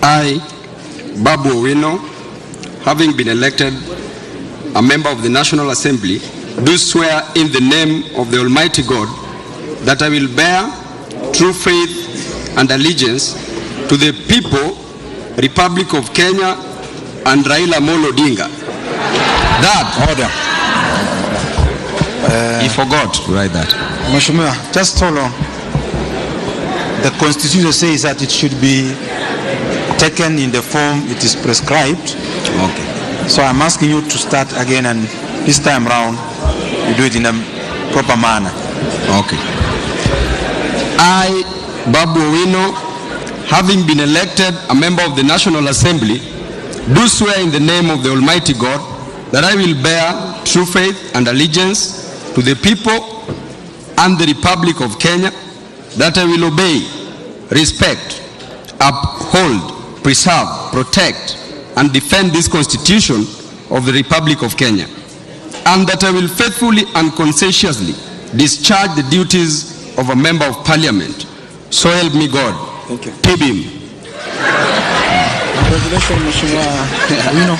I, Babu Owino, having been elected a member of the National Assembly, do swear in the name of the Almighty God that I will bear true faith and allegiance to the people, Republic of Kenya, and Raila Odinga. That order. He forgot to write that. Mheshimiwa, just hold on. The Constitution says that it should be taken in the form it is prescribed. Okay. So I'm asking you to start again, and this time round, you do it in a proper manner. Okay. I, Babu Owino, having been elected a member of the National Assembly, do swear in the name of the Almighty God that I will bear true faith and allegiance to the people and the Republic of Kenya, that I will obey, respect, uphold, preserve, protect, and defend this Constitution of the Republic of Kenya, and that I will faithfully and conscientiously discharge the duties of a member of Parliament. So help me God. Thank you. Tibim. Congratulations, Mheshimiwa Owino.